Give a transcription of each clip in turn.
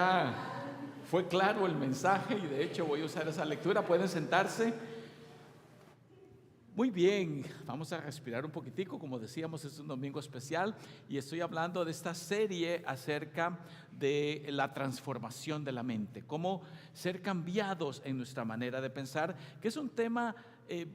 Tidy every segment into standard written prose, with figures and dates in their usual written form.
Ah, fue claro el mensaje y de hecho voy a usar esa lectura. Pueden sentarse. Muy bien, vamos a respirar un poquitico. Como decíamos, es un domingo especial y estoy hablando de esta serie acerca de la transformación de la mente, cómo ser cambiados en nuestra manera de pensar, que es un tema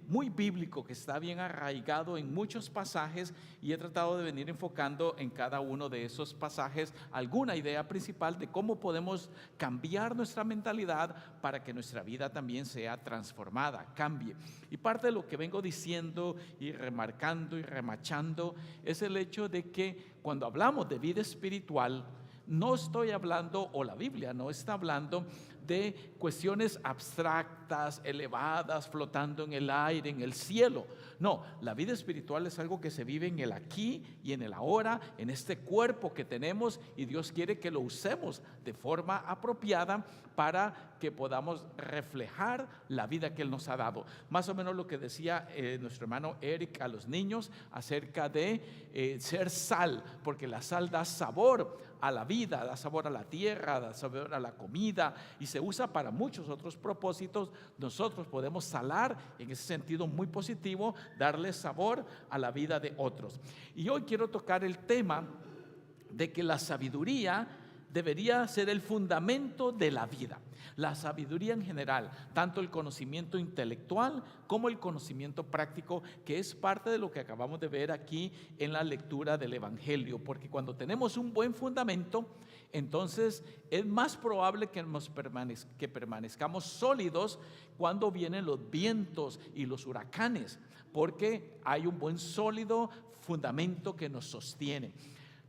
muy bíblico, que está bien arraigado en muchos pasajes, y he tratado de venir enfocando en cada uno de esos pasajes alguna idea principal de cómo podemos cambiar nuestra mentalidad para que nuestra vida también sea transformada, cambie. Y parte de lo que vengo diciendo y remarcando y remachando es el hecho de que cuando hablamos de vida espiritual, no estoy hablando, o la Biblia no está hablando de cuestiones abstractas, elevadas, flotando en el aire, en el cielo. No, la vida espiritual es algo que se vive en el aquí y en el ahora, en este cuerpo que tenemos, y Dios quiere que lo usemos de forma apropiada para que podamos reflejar la vida que Él nos ha dado. Más o menos lo que decía nuestro hermano Eric a los niños acerca de ser sal, porque la sal da sabor a la vida, da sabor a la tierra, da sabor a la comida, y se usa para muchos otros propósitos. Nosotros podemos salar en ese sentido muy positivo, darle sabor a la vida de otros. Y hoy quiero tocar el tema de que la sabiduría debería ser el fundamento de la vida. La sabiduría en general, tanto el conocimiento intelectual como el conocimiento práctico, que es parte de lo que acabamos de ver aquí en la lectura del Evangelio, porque cuando tenemos un buen fundamento, entonces es más probable que permanezcamos sólidos cuando vienen los vientos y los huracanes, porque hay un buen sólido fundamento que nos sostiene.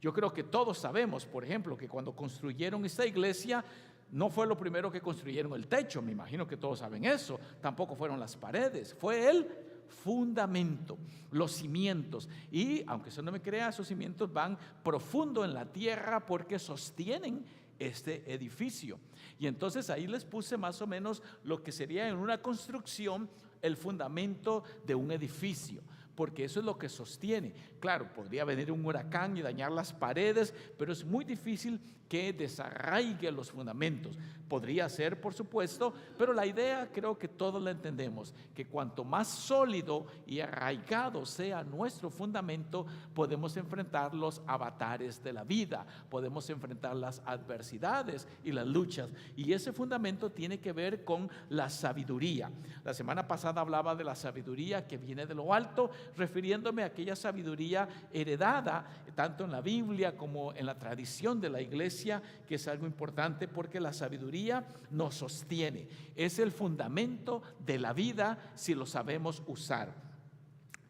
Yo creo que todos sabemos, por ejemplo, que cuando construyeron esta iglesia, no fue lo primero que construyeron el techo, me imagino que todos saben eso, tampoco fueron las paredes, fue el fundamento, los cimientos. Y aunque eso no me crea, esos cimientos van profundo en la tierra porque sostienen este edificio. Y entonces ahí les puse más o menos lo que sería en una construcción el fundamento de un edificio, porque eso es lo que sostiene. Claro, podría venir un huracán y dañar las paredes, pero es muy difícil que desarraigue los fundamentos. Podría ser, por supuesto, pero la idea creo que todos la entendemos, que cuanto más sólido y arraigado sea nuestro fundamento, podemos enfrentar los avatares de la vida, podemos enfrentar las adversidades y las luchas, y ese fundamento tiene que ver con la sabiduría. La semana pasada hablaba de la sabiduría que viene de lo alto, refiriéndome a aquella sabiduría heredada tanto en la Biblia como en la tradición de la iglesia, que es algo importante porque la sabiduría nos sostiene, es el fundamento de la vida si lo sabemos usar.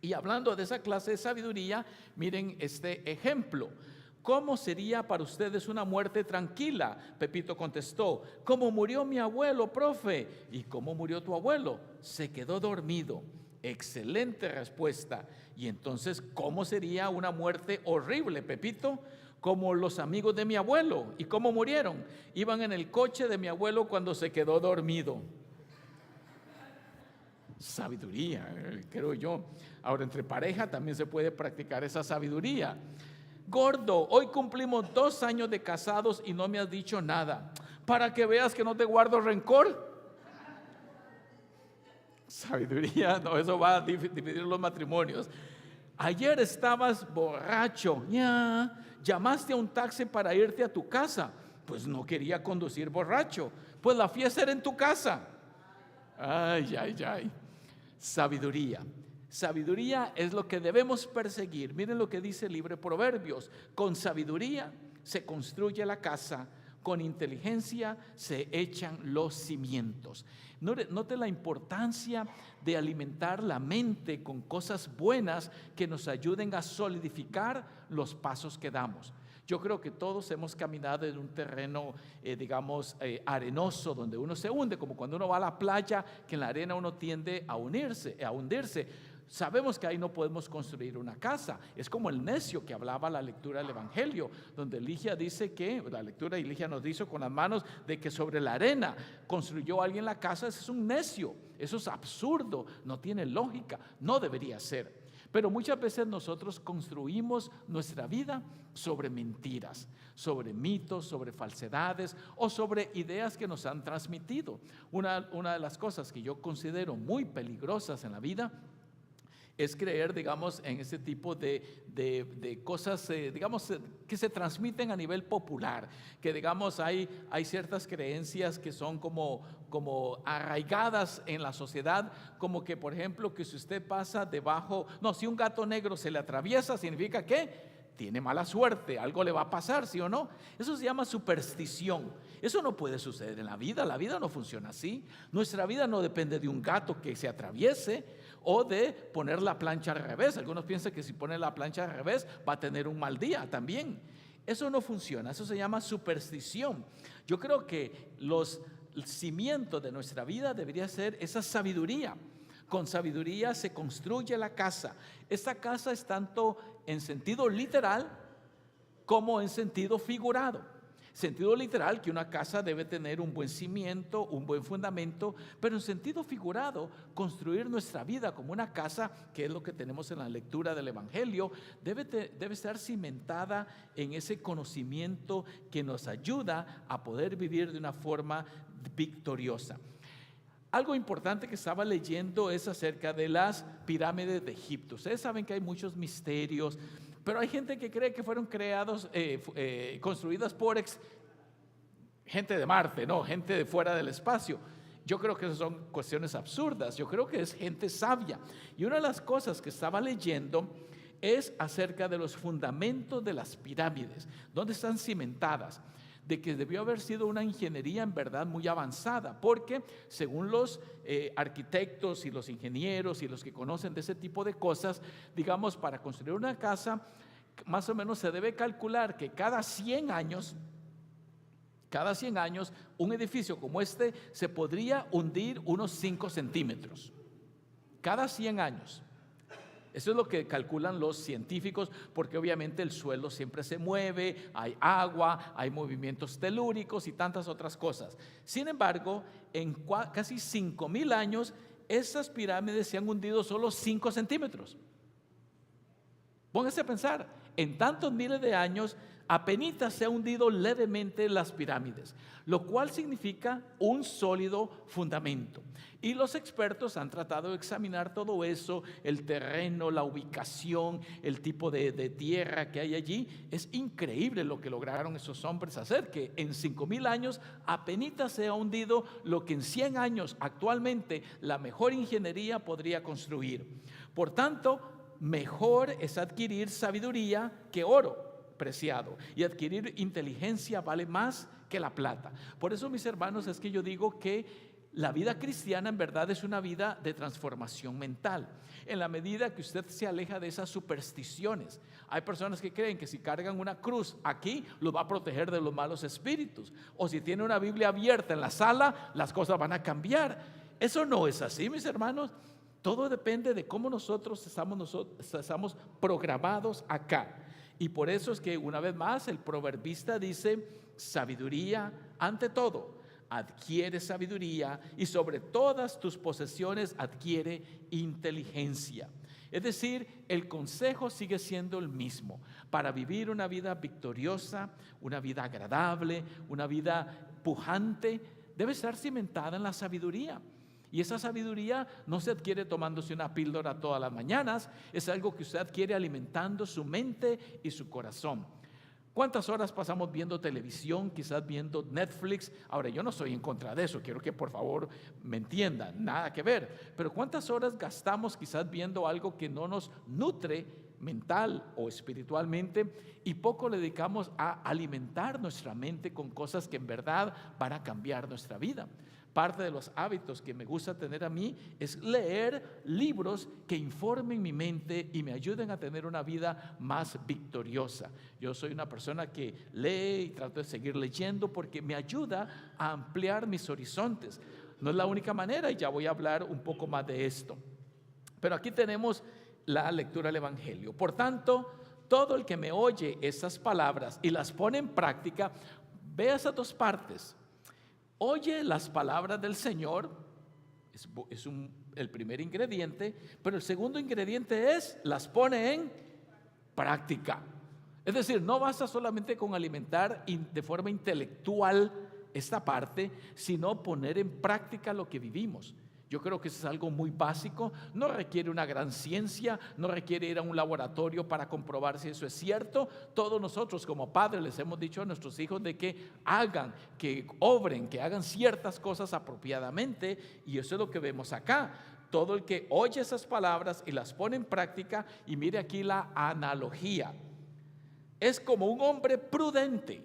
Y hablando de esa clase de sabiduría, miren este ejemplo. ¿Cómo sería para ustedes una muerte tranquila? Pepito contestó: ¿cómo murió mi abuelo, profe? ¿Y cómo murió tu abuelo? Se quedó dormido. Excelente respuesta. Y entonces, ¿cómo sería una muerte horrible, Pepito? Como los amigos de mi abuelo. ¿Y cómo murieron? Iban en el coche de mi abuelo cuando se quedó dormido. Sabiduría, creo yo. Ahora, entre pareja también se puede practicar esa sabiduría. Gordo, hoy cumplimos 2 años de casados y no me has dicho nada. Para que veas que no te guardo rencor. Sabiduría, no, eso va a dividir los matrimonios. Ayer estabas borracho, ya. Llamaste a un taxi para irte a tu casa. Pues no quería conducir borracho. Pues la fiesta era en tu casa. Ay, ay, ay. Sabiduría. Sabiduría es lo que debemos perseguir. Miren lo que dice el libro de Proverbios: con sabiduría se construye la casa, con inteligencia se echan los cimientos. Note la importancia de alimentar la mente con cosas buenas que nos ayuden a solidificar los pasos que damos. Yo creo que todos hemos caminado en un terreno, arenoso, donde uno se hunde, como cuando uno va a la playa, que en la arena uno tiende a hundirse. Sabemos que ahí no podemos construir una casa. Es como el necio que hablaba la lectura del Evangelio, donde Ligia dice que, la lectura de Ligia nos dice con las manos de que sobre la arena construyó alguien la casa. Ese es un necio, eso es absurdo, no tiene lógica, no debería ser. Pero muchas veces nosotros construimos nuestra vida sobre mentiras, sobre mitos, sobre falsedades o sobre ideas que nos han transmitido. Una de las cosas que yo considero muy peligrosas en la vida es creer, digamos, en ese tipo de cosas, digamos, que se transmiten a nivel popular, que digamos hay ciertas creencias que son como arraigadas en la sociedad, como que, por ejemplo, que si usted pasa debajo, no, si un gato negro se le atraviesa, significa que tiene mala suerte, algo le va a pasar, ¿sí o no? Eso se llama superstición. Eso no puede suceder en la vida no funciona así. Nuestra vida no depende de un gato que se atraviese o de poner la plancha al revés. Algunos piensan que si pone la plancha al revés va a tener un mal día también. Eso no funciona, eso se llama superstición. Yo creo que el cimiento de nuestra vida debería ser esa sabiduría. Con sabiduría se construye la casa. Esta casa es tanto en sentido literal como en sentido figurado. Sentido literal, que una casa debe tener un buen cimiento, un buen fundamento, pero en sentido figurado, construir nuestra vida como una casa, que es lo que tenemos en la lectura del Evangelio, debe estar cimentada en ese conocimiento que nos ayuda a poder vivir de una forma victoriosa. Algo importante que estaba leyendo es acerca de las pirámides de Egipto. Ustedes saben que hay muchos misterios, pero hay gente que cree que fueron construidas por gente de Marte, no, gente de fuera del espacio. Yo creo que esas son cuestiones absurdas. Yo creo que es gente sabia. Y una de las cosas que estaba leyendo es acerca de los fundamentos de las pirámides, dónde están cimentadas, de que debió haber sido una ingeniería en verdad muy avanzada, porque según los arquitectos y los ingenieros y los que conocen de ese tipo de cosas, digamos, para construir una casa, más o menos se debe calcular que cada 100 años, un edificio como este se podría hundir unos 5 centímetros. Cada 100 años. Eso es lo que calculan los científicos, porque obviamente el suelo siempre se mueve, hay agua, hay movimientos telúricos y tantas otras cosas. Sin embargo, en casi 5,000 años, esas pirámides se han hundido solo 5 centímetros. Póngase a pensar, en tantos miles de años, apenas se ha hundido levemente las pirámides, lo cual significa un sólido fundamento. Y los expertos han tratado de examinar todo eso, el terreno, la ubicación, el tipo de tierra que hay allí. Es increíble lo que lograron esos hombres hacer, que en 5,000 años apenas se ha hundido lo que en 100 años actualmente la mejor ingeniería podría construir. Por tanto, mejor es adquirir sabiduría que oro preciado, y adquirir inteligencia vale más que la plata. Por eso, mis hermanos, es que yo digo que la vida cristiana en verdad es una vida de transformación mental. En la medida que usted se aleja de esas supersticiones, hay personas que creen que si cargan una cruz aquí, los va a proteger de los malos espíritus, o si tiene una Biblia abierta en la sala, las cosas van a cambiar. Eso no es así, mis hermanos. Todo depende de cómo nosotros estamos programados acá. Y por eso es que una vez más el proverbista dice: sabiduría ante todo, adquiere sabiduría, y sobre todas tus posesiones adquiere inteligencia. Es decir, el consejo sigue siendo el mismo. Para vivir una vida victoriosa, una vida agradable, una vida pujante, debe estar cimentada en la sabiduría. Y esa sabiduría no se adquiere tomándose una píldora todas las mañanas, es algo que usted adquiere alimentando su mente y su corazón. ¿Cuántas horas pasamos viendo televisión, quizás viendo Netflix? Ahora, yo no estoy en contra de eso, quiero que por favor me entiendan, nada que ver. Pero ¿cuántas horas gastamos quizás viendo algo que no nos nutre mental o espiritualmente, y poco le dedicamos a alimentar nuestra mente con cosas que en verdad van a cambiar nuestra vida? Parte de los hábitos que me gusta tener a mí es leer libros que informen mi mente y me ayuden a tener una vida más victoriosa. Yo soy una persona que lee y trato de seguir leyendo porque me ayuda a ampliar mis horizontes. No es la única manera, y ya voy a hablar un poco más de esto. Pero aquí tenemos la lectura del Evangelio. Por tanto, todo el que me oye esas palabras y las pone en práctica, ve esas dos partes. Oye las palabras del Señor el primer ingrediente, pero el segundo ingrediente es, las pone en práctica. Es decir, no basta solamente con alimentar de forma intelectual esta parte, sino poner en práctica lo que vivimos. Yo creo que eso es algo muy básico, no requiere una gran ciencia, no requiere ir a un laboratorio para comprobar si eso es cierto. Todos nosotros como padres les hemos dicho a nuestros hijos de que hagan, que obren, que hagan ciertas cosas apropiadamente, y eso es lo que vemos acá. Todo el que oye esas palabras y las pone en práctica, y mire aquí la analogía, es como un hombre prudente.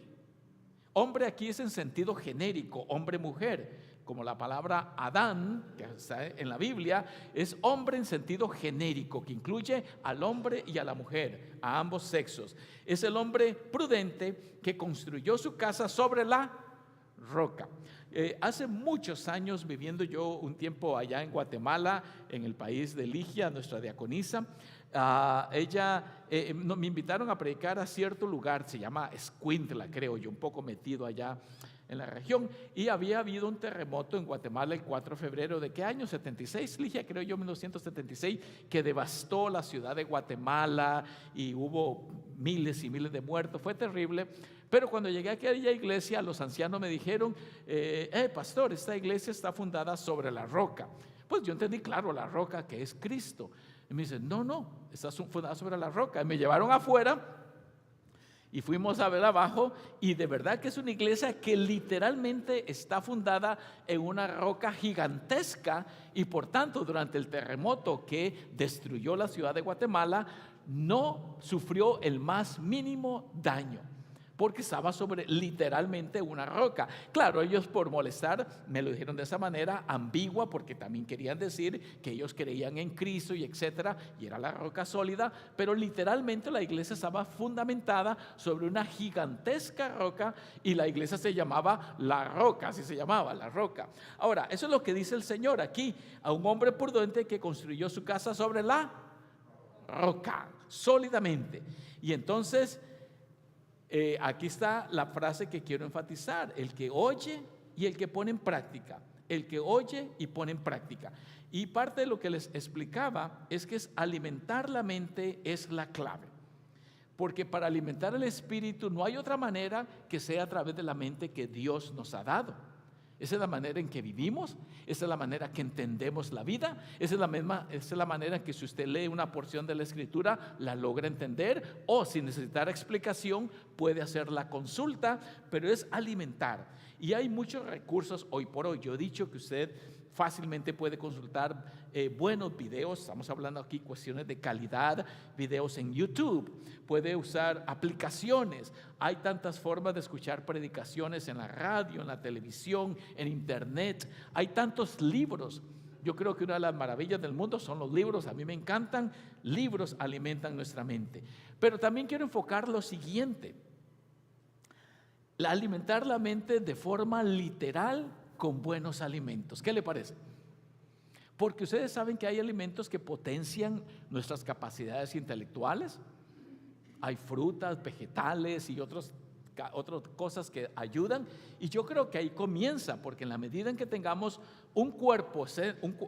Hombre aquí es en sentido genérico, hombre-mujer. Como la palabra Adán, que está en la Biblia, es hombre en sentido genérico, que incluye al hombre y a la mujer, a ambos sexos. Es el hombre prudente que construyó su casa sobre la roca. Hace muchos años, viviendo yo un tiempo allá en Guatemala, en el país de Ligia, nuestra diaconisa, me invitaron a predicar a cierto lugar, se llama Escuintla, creo yo, un poco metido allá en la región, y había habido un terremoto en Guatemala el 4 de febrero de ¿qué año? 76, Ligia, creo yo, 1976, que devastó la ciudad de Guatemala y hubo miles y miles de muertos, fue terrible. Pero cuando llegué a aquella iglesia, los ancianos me dijeron, pastor, esta iglesia está fundada sobre la roca. Pues yo entendí, claro, la roca que es Cristo. Y me dicen, no, está fundada sobre la roca. Y me llevaron afuera y fuimos a ver abajo, y de verdad que es una iglesia que literalmente está fundada en una roca gigantesca, y por tanto durante el terremoto que destruyó la ciudad de Guatemala no sufrió el más mínimo daño, porque estaba sobre literalmente una roca. Claro, ellos por molestar me lo dijeron de esa manera ambigua, porque también querían decir que ellos creían en Cristo y etcétera, y era la roca sólida, pero literalmente la iglesia estaba fundamentada sobre una gigantesca roca, y la iglesia se llamaba La Roca, así se llamaba, La Roca. Ahora, eso es lo que dice el Señor aquí, a un hombre prudente que construyó su casa sobre la roca, sólidamente. Y entonces aquí está la frase que quiero enfatizar: el que oye y el que pone en práctica. El que oye y pone en práctica. Y parte de lo que les explicaba es que alimentar la mente es la clave, porque para alimentar el espíritu no hay otra manera que sea a través de la mente que Dios nos ha dado. Esa es la manera en que vivimos, esa es la manera que entendemos la vida, esa es la manera en que si usted lee una porción de la Escritura la logra entender, o si necesitara explicación puede hacer la consulta, pero es alimentar. Y hay muchos recursos hoy por hoy. Yo he dicho que usted fácilmente puede consultar buenos videos, estamos hablando aquí cuestiones de calidad, videos en YouTube, puede usar aplicaciones, hay tantas formas de escuchar predicaciones en la radio, en la televisión, en internet, hay tantos libros. Yo creo que una de las maravillas del mundo son los libros, a mí me encantan, libros alimentan nuestra mente. Pero también quiero enfocar lo siguiente: alimentar la mente de forma literal con buenos alimentos. ¿Qué le parece? Porque ustedes saben que hay alimentos que potencian nuestras capacidades intelectuales. Hay frutas, vegetales y otras cosas que ayudan. Y yo creo que ahí comienza, porque en la medida en que tengamos un cuerpo,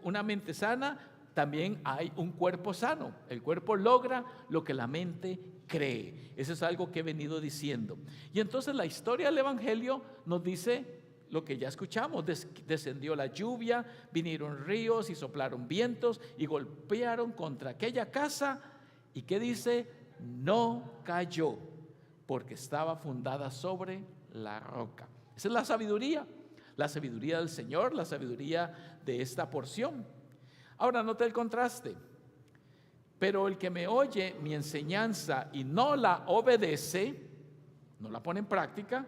una mente sana, también hay un cuerpo sano. El cuerpo logra lo que la mente cree. Eso es algo que he venido diciendo. Y entonces la historia del Evangelio nos dice lo que ya escuchamos: descendió la lluvia, vinieron ríos y soplaron vientos y golpearon contra aquella casa, y ¿qué dice? No cayó, porque estaba fundada sobre la roca. Esa es la sabiduría del Señor, la sabiduría de esta porción. Ahora note el contraste: pero el que me oye mi enseñanza y no la obedece, no la pone en práctica,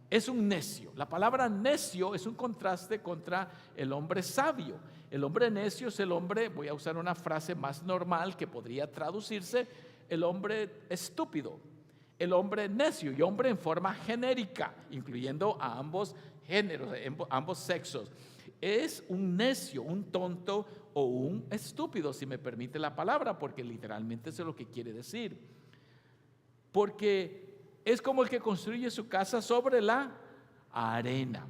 es un necio. La palabra necio es un contraste contra el hombre sabio. El hombre necio es el hombre, voy a usar una frase más normal que podría traducirse, el hombre estúpido, el hombre necio, y hombre en forma genérica, incluyendo a ambos géneros, ambos sexos. Es un necio, un tonto o un estúpido, si me permite la palabra, porque literalmente eso es lo que quiere decir. Porque es como el que construye su casa sobre la arena.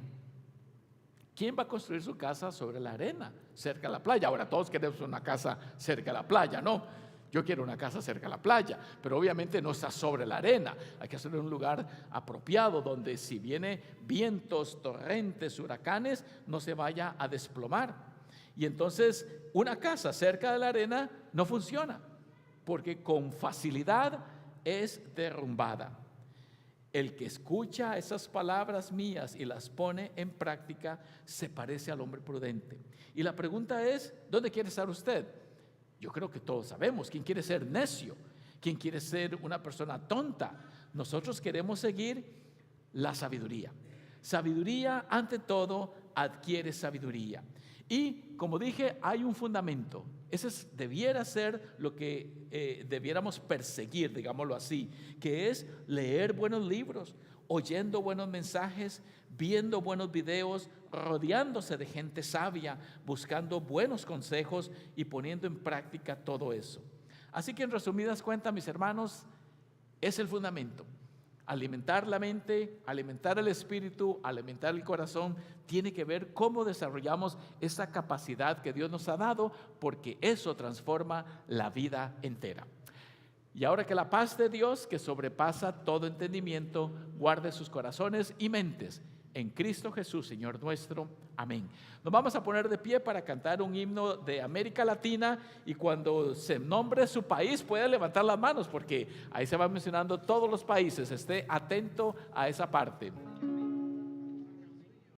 ¿Quién va a construir su casa sobre la arena, cerca de la playa? Ahora todos queremos una casa cerca de la playa, ¿no? Yo quiero una casa cerca de la playa, pero obviamente no está sobre la arena. Hay que hacerlo en un lugar apropiado donde si viene vientos, torrentes, huracanes, no se vaya a desplomar. Y entonces una casa cerca de la arena no funciona, porque con facilidad es derrumbada. El que escucha esas palabras mías y las pone en práctica se parece al hombre prudente. Y la pregunta es, ¿dónde quiere estar usted? Yo creo que todos sabemos quién quiere ser necio, quién quiere ser una persona tonta. Nosotros queremos seguir la sabiduría. Sabiduría, ante todo, adquiere sabiduría. Y como dije, hay un fundamento. Ese debiera ser lo que debiéramos perseguir, digámoslo así, que es leer buenos libros, oyendo buenos mensajes, viendo buenos videos, rodeándose de gente sabia, buscando buenos consejos y poniendo en práctica todo eso. Así que en resumidas cuentas, mis hermanos, es el fundamento. Alimentar la mente, alimentar el espíritu, alimentar el corazón, tiene que ver cómo desarrollamos esa capacidad que Dios nos ha dado, porque eso transforma la vida entera. Y ahora que la paz de Dios, que sobrepasa todo entendimiento, guarde sus corazones y mentes en Cristo Jesús, Señor nuestro. Amén. Nos vamos a poner de pie para cantar un himno de América Latina, y cuando se nombre su país puede levantar las manos, porque ahí se van mencionando todos los países. Esté atento a esa parte.